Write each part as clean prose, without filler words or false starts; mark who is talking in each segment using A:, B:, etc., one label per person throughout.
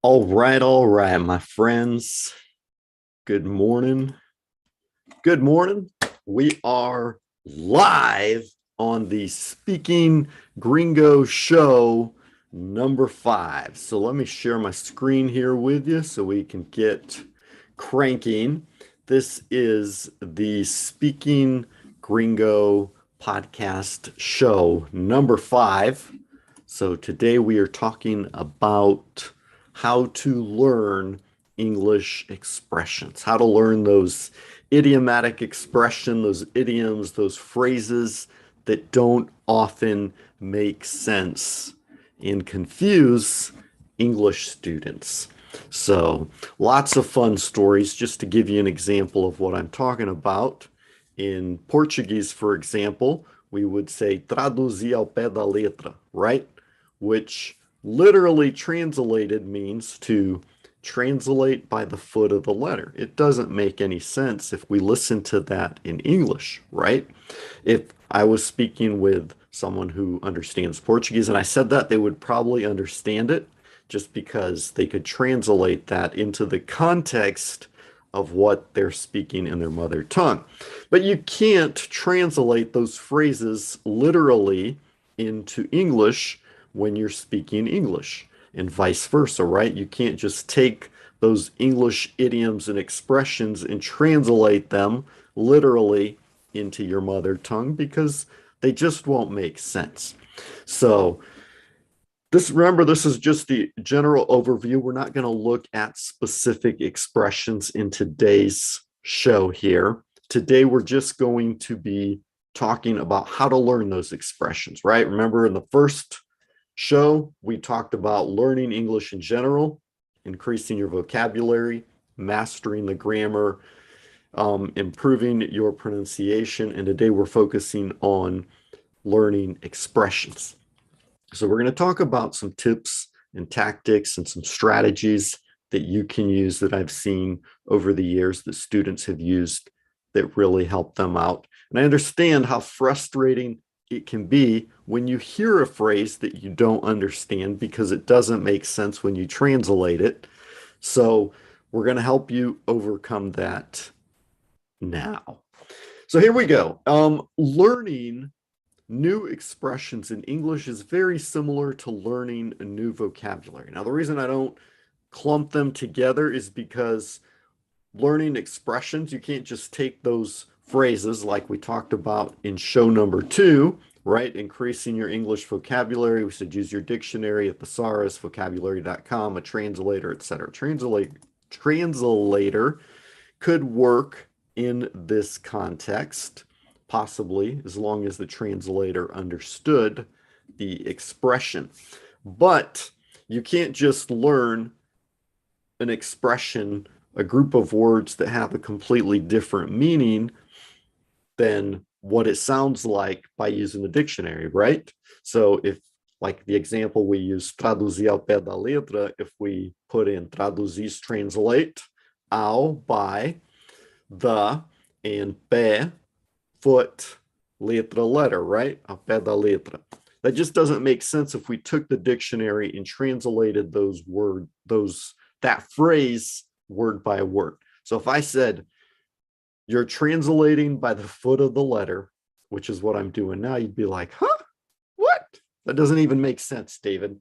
A: All right, my friends. Good morning. Good morning. We are live on the Speaking Gringo show number 5. So let me share my screen here with you so we can get cranking. This is the Speaking Gringo podcast show number 5. So today we are talking about how to learn English expressions, how to learn those idiomatic expression, those idioms, those phrases that don't often make sense and confuse English students. So lots of fun stories. Just to give you an example of what I'm talking about. In Portuguese, for example, we would say traduzir ao pé da letra, right? Which literally translated means to translate by the foot of the letter. It doesn't make any sense if we listen to that in English, right? If I was speaking with someone who understands Portuguese and I said that, they would probably understand it just because they could translate that into the context of what they're speaking in their mother tongue. But you can't translate those phrases literally into English when you're speaking English, and vice versa, right? You can't just take those English idioms and expressions and translate them literally into your mother tongue because they just won't make sense. So remember, this is just the general overview. We're not going to look at specific expressions in today's show here. Today, we're just going to be talking about how to learn those expressions, right? Remember in the first show, we talked about learning English in general, increasing your vocabulary, mastering the grammar, improving your pronunciation. And today we're focusing on learning expressions. So we're going to talk about some tips and tactics and some strategies that you can use that I've seen over the years that students have used that really help them out. And I understand how frustrating it can be when you hear a phrase that you don't understand because it doesn't make sense when you translate it. So we're going to help you overcome that now. So here we go. Learning new expressions in English is very similar to learning a new vocabulary. Now, the reason I don't clump them together is because learning expressions, you can't just take those phrases like we talked about in show number 2, right? Increasing your English vocabulary. We should use your dictionary, a thesaurus, vocabulary.com, a translator, etc. Translator could work in this context, possibly, as long as the translator understood the expression. But you can't just learn an expression, a group of words that have a completely different meaning than what it sounds like by using the dictionary, right? So if, like the example we use, traduzir ao pé da letra, if we put in traduzir, translate, ao, by, the, and pé, foot, letra, letter, right? Ao pé da letra. That just doesn't make sense if we took the dictionary and translated that phrase word by word. So if I said, you're translating by the foot of the letter, which is what I'm doing now, you'd be like, huh? What? That doesn't even make sense, David.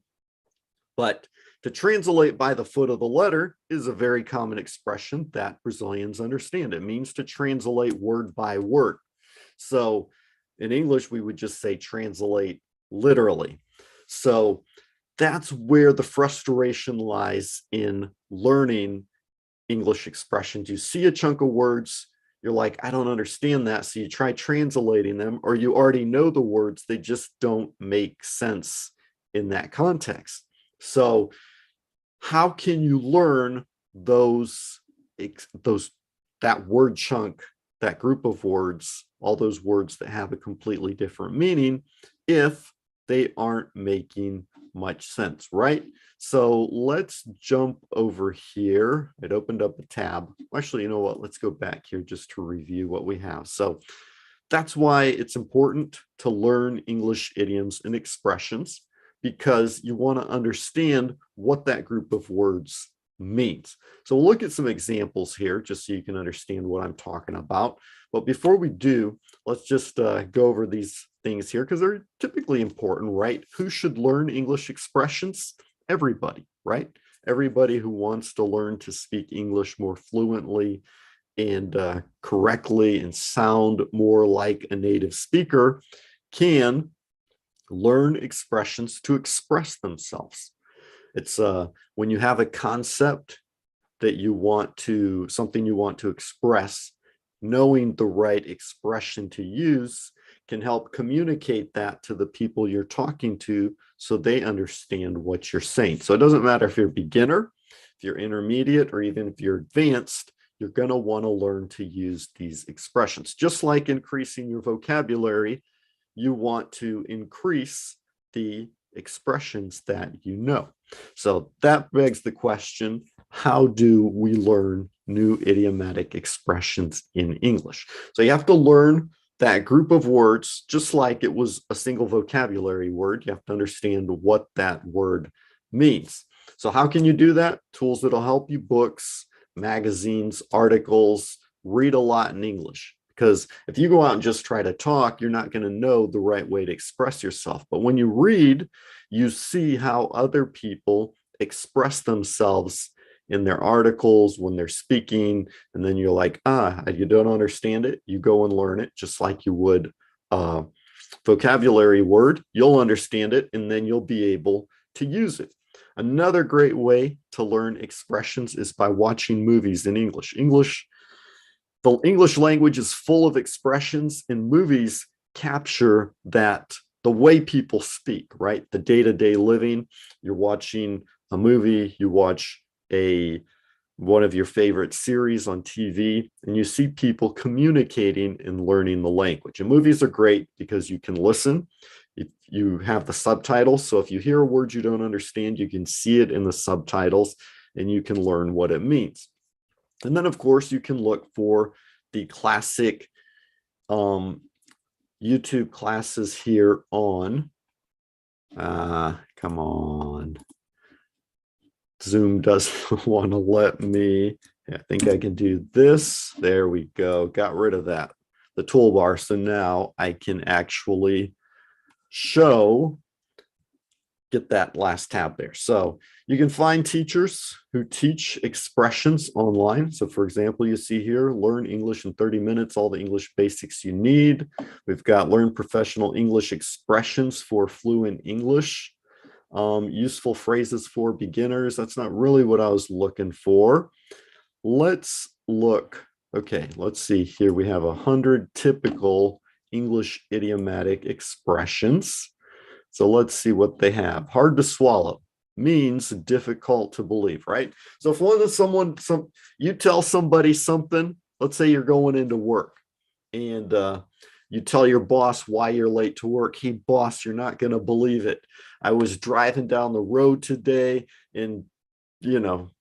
A: But to translate by the foot of the letter is a very common expression that Brazilians understand. It means to translate word by word. So in English, we would just say translate literally. So that's where the frustration lies in learning English expressions. You see a chunk of words, you're like, I don't understand that. So you try translating them, or you already know the words, they just don't make sense in that context. So how can you learn that word chunk, that group of words, all those words that have a completely different meaning, if they aren't making much sense, right? So let's jump over here. It opened up a tab. Actually, you know what? Let's go back here just to review what we have. So that's why it's important to learn English idioms and expressions, because you want to understand what that group of words means. So we'll look at some examples here just so you can understand what I'm talking about. But before we do, let's just go over these things here because they're typically important, right? Who should learn English expressions? Everybody, right? Everybody who wants to learn to speak English more fluently and correctly and sound more like a native speaker can learn expressions to express themselves. It's when you have a concept that you want to, something you want to express, knowing the right expression to use can help communicate that to the people you're talking to so they understand what you're saying. So it doesn't matter if you're a beginner, if you're intermediate, or even if you're advanced, you're going to want to learn to use these expressions. Just like increasing your vocabulary, you want to increase the expressions that you know. So that begs the question, how do we learn new idiomatic expressions in English? So you have to learn that group of words, just like it was a single vocabulary word. You have to understand what that word means. So how can you do that? Tools that'll help you: books, magazines, articles. Read a lot in English, because if you go out and just try to talk, you're not going to know the right way to express yourself. But when you read, you see how other people express themselves in their articles when they're speaking, and then you're like, you don't understand it, you go and learn it just like you would a vocabulary word. You'll understand it, and then you'll be able to use it. Another great way to learn expressions is by watching movies in English. The English language is full of expressions, and movies capture that, the way people speak, right? The day-to-day living. You're watching a movie, you watch one of your favorite series on TV, and you see people communicating and learning the language. And movies are great because you can listen. You have the subtitles, so if you hear a word you don't understand, you can see it in the subtitles and you can learn what it means. And then, of course, you can look for the classic YouTube classes here on, come on, Zoom doesn't want to let me. I think I can do this. There we go. Got rid of that, the toolbar. So now I can actually get that last tab there. So you can find teachers who teach expressions online. So for example, you see here, learn English in 30 minutes, all the English basics you need. We've got learn professional English expressions for fluent English. Useful phrases for beginners. That's not really what I was looking for. Let's look. Okay, let's see here. We have 100 typical English idiomatic expressions. So let's see what they have. Hard to swallow means difficult to believe, right? So if you tell somebody something, let's say you're going into work and you tell your boss why you're late to work. Hey, boss, you're not going to believe it. I was driving down the road today and,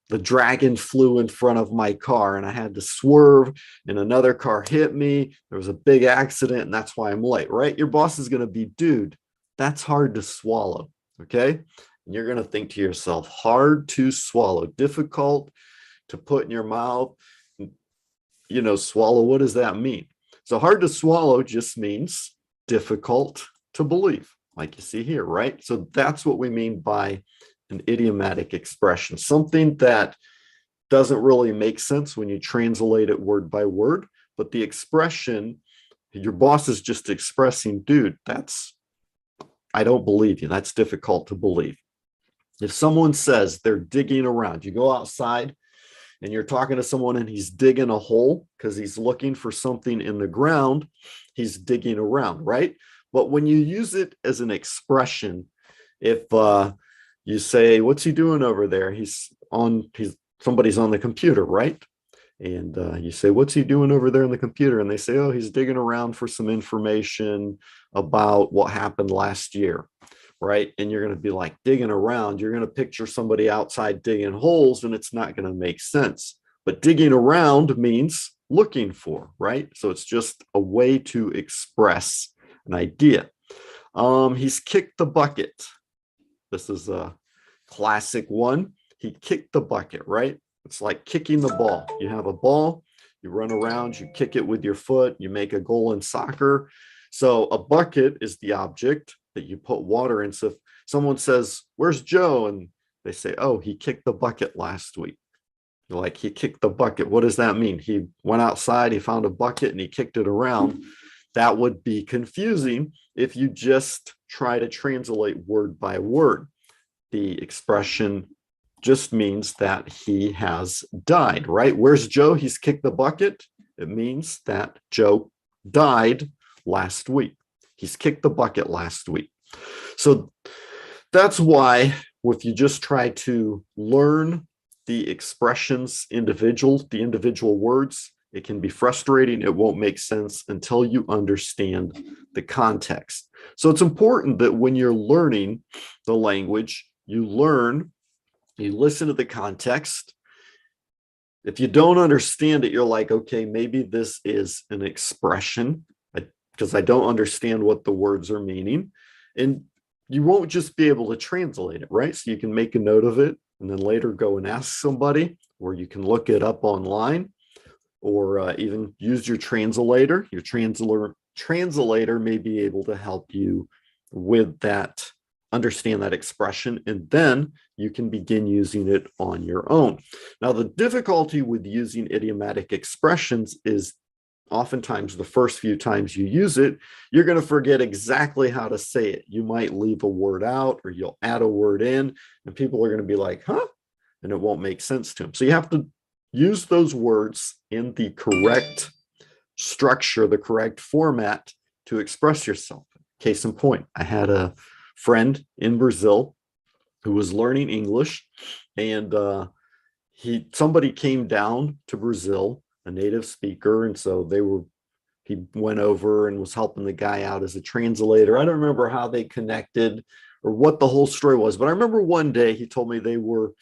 A: the dragon flew in front of my car and I had to swerve and another car hit me. There was a big accident and that's why I'm late, right? Your boss is going to be, dude, that's hard to swallow, okay? And you're going to think to yourself, hard to swallow, difficult to put in your mouth, swallow. What does that mean? So hard to swallow just means difficult to believe, like you see here, right? So that's what we mean by an idiomatic expression, something that doesn't really make sense when you translate it word by word, but the expression, your boss is just expressing, dude, I don't believe you. That's difficult to believe. If someone says they're digging around, you go outside and you're talking to someone and he's digging a hole because he's looking for something in the ground, he's digging around, right? But when you use it as an expression, if you say, what's he doing over there? Somebody's on the computer, right? And you say, what's he doing over there on the computer? And they say, oh, he's digging around for some information about what happened last year, right? And you're going to be like, digging around. You're going to picture somebody outside digging holes, and it's not going to make sense. But digging around means looking for, right? So it's just a way to express an idea. He's kicked the bucket. This is a classic one. He kicked the bucket, right? It's like kicking the ball. You have a ball, you run around, you kick it with your foot, you make a goal in soccer. So a bucket is the object that you put water in. So if someone says, "Where's Joe?" and they say, "Oh, he kicked the bucket last week." You're like, he kicked the bucket. What does that mean? He went outside, he found a bucket and he kicked it around. That would be confusing if you just try to translate word by word. The expression just means that he has died, right? Where's Joe? He's kicked the bucket. It means that Joe died last week. He's kicked the bucket last week. So that's why if you just try to learn the expressions the individual words, it can be frustrating. It won't make sense until you understand the context. So it's important that when you're learning the language, you listen to the context. If you don't understand it, you're like, okay, maybe this is an expression because I don't understand what the words are meaning. And you won't just be able to translate it, right? So you can make a note of it and then later go and ask somebody, or you can look it up online, or even use your translator. Your translator may be able to help you with that, understand that expression, and then you can begin using it on your own. Now, the difficulty with using idiomatic expressions is oftentimes the first few times you use it, you're going to forget exactly how to say it. You might leave a word out or you'll add a word in, and people are going to be like, huh? And it won't make sense to them. So you have to use those words in the correct structure, the correct format to express yourself. Case in point, I had a friend in Brazil who was learning English, and somebody came down to Brazil, a native speaker, and so he went over and was helping the guy out as a translator. I don't remember how they connected or what the whole story was, but I remember one day he told me they were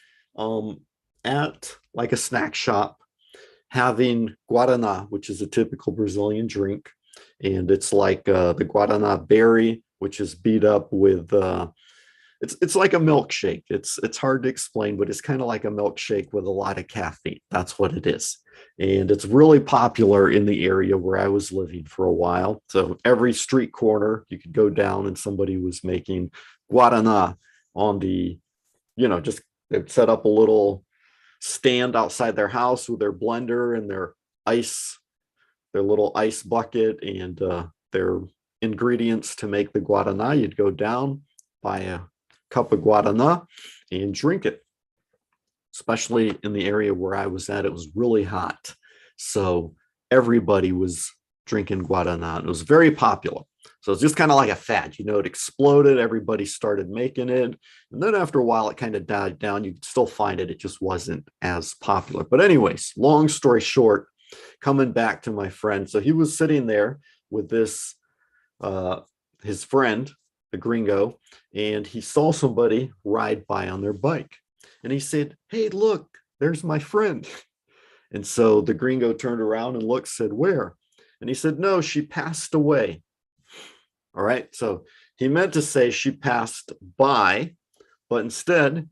A: at like a snack shop having guaraná, which is a typical Brazilian drink, and it's like the guaraná berry, which is beat up with it's like a milkshake. It's hard to explain, but it's kind of like a milkshake with a lot of caffeine. That's what it is. And it's really popular in the area where I was living for a while. So every street corner you could go down and somebody was making guaraná on just they'd set up a little stand outside their house with their blender and their little ice bucket and their ingredients to make the guaraná. You'd go down, buy a cup of guaraná and drink it. Especially in the area where I was at, it was really hot. So everybody was drinking guaraná. It was very popular. So it's just kind of like a fad, it exploded. Everybody started making it. And then after a while, it kind of died down. You could still find it. It just wasn't as popular. But anyways, long story short, coming back to my friend. So he was sitting there with this, his friend, the Gringo, and he saw somebody ride by on their bike. And he said, "Hey, look, there's my friend." And so the Gringo turned around and looked, said, "Where?" And he said, "No, she passed away." All right. So he meant to say she passed by, but instead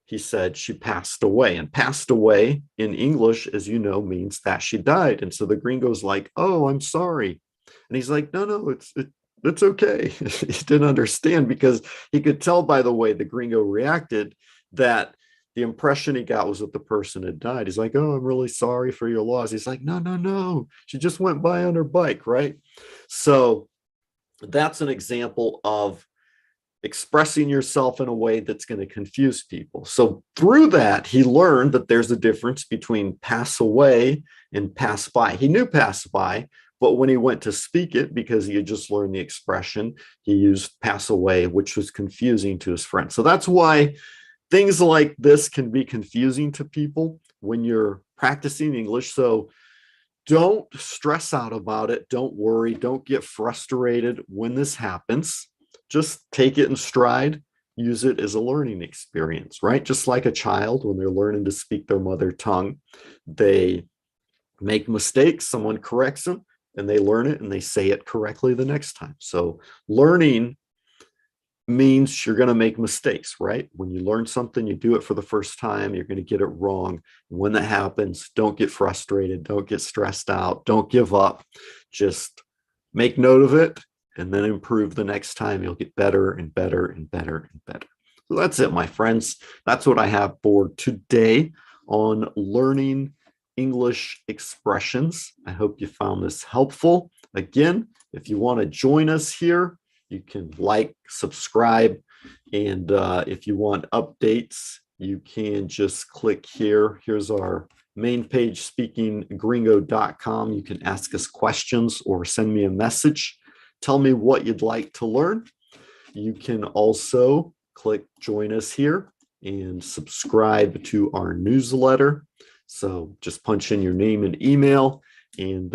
A: he said she passed away. And passed away in English, as you know, means that she died. And so the Gringo's like, "Oh, I'm sorry." And he's like, "No, it's okay." He didn't understand because he could tell by the way the Gringo reacted that the impression he got was that the person had died. He's like, "Oh, I'm really sorry for your loss." He's like, No. She just went by on her bike, right? So that's an example of expressing yourself in a way that's going to confuse people. So through that, he learned that there's a difference between pass away and pass by. He knew pass by, but when he went to speak it, because he had just learned the expression, he used pass away, which was confusing to his friend. So that's why things like this can be confusing to people when you're practicing English. So don't stress out about it. Don't worry. Don't get frustrated when this happens. Just take it in stride. Use it as a learning experience, right? Just like a child when they're learning to speak their mother tongue, they make mistakes, someone corrects them, and they learn it and they say it correctly the next time. So learning means you're going to make mistakes, right? When you learn something, you do it for the first time, you're going to get it wrong. When that happens, don't get frustrated, don't get stressed out, don't give up. Just make note of it and then improve the next time. You'll get better and better and better and better. So that's it, my friends. That's what I have for today on learning English expressions. I hope you found this helpful. Again, if you want to join us here, you can like, subscribe, and if you want updates, you can just click here. Here's our main page, speakinggringo.com. You can ask us questions or send me a message. Tell me what you'd like to learn. You can also click join us here and subscribe to our newsletter. So just punch in your name and email, and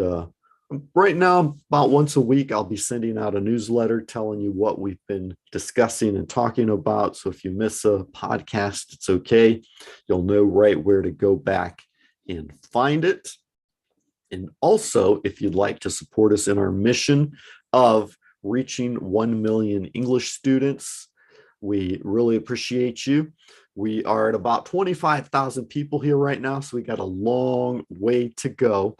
A: right now, about once a week, I'll be sending out a newsletter telling you what we've been discussing and talking about. So if you miss a podcast, it's okay. You'll know right where to go back and find it. And also, if you'd like to support us in our mission of reaching 1 million English students, we really appreciate you. We are at about 25,000 people here right now, so we got a long way to go.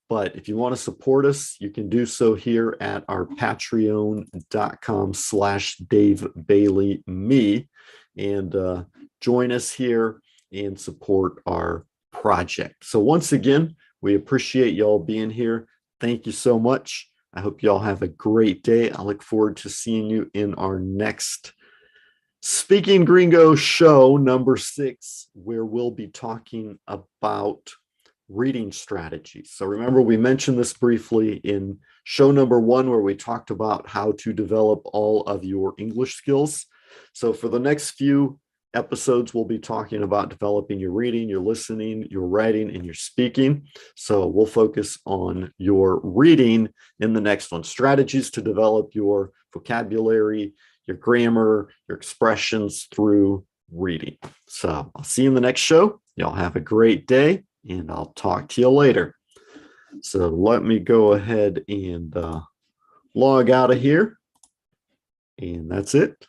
A: But if you want to support us, you can do so here at our patreon.com/DaveBaileyMe and join us here and support our project. So once again, we appreciate y'all being here. Thank you so much. I hope y'all have a great day. I look forward to seeing you in our next Speaking Gringo show number 6, where we'll be talking about reading strategies. So remember, we mentioned this briefly in show number 1, where we talked about how to develop all of your English skills. So for the next few episodes, we'll be talking about developing your reading, your listening, your writing, and your speaking. So we'll focus on your reading in the next one. Strategies to develop your vocabulary, your grammar, your expressions through reading. So I'll see you in the next show. Y'all have a great day, and I'll talk to you later. So let me go ahead and log out of here. And that's it.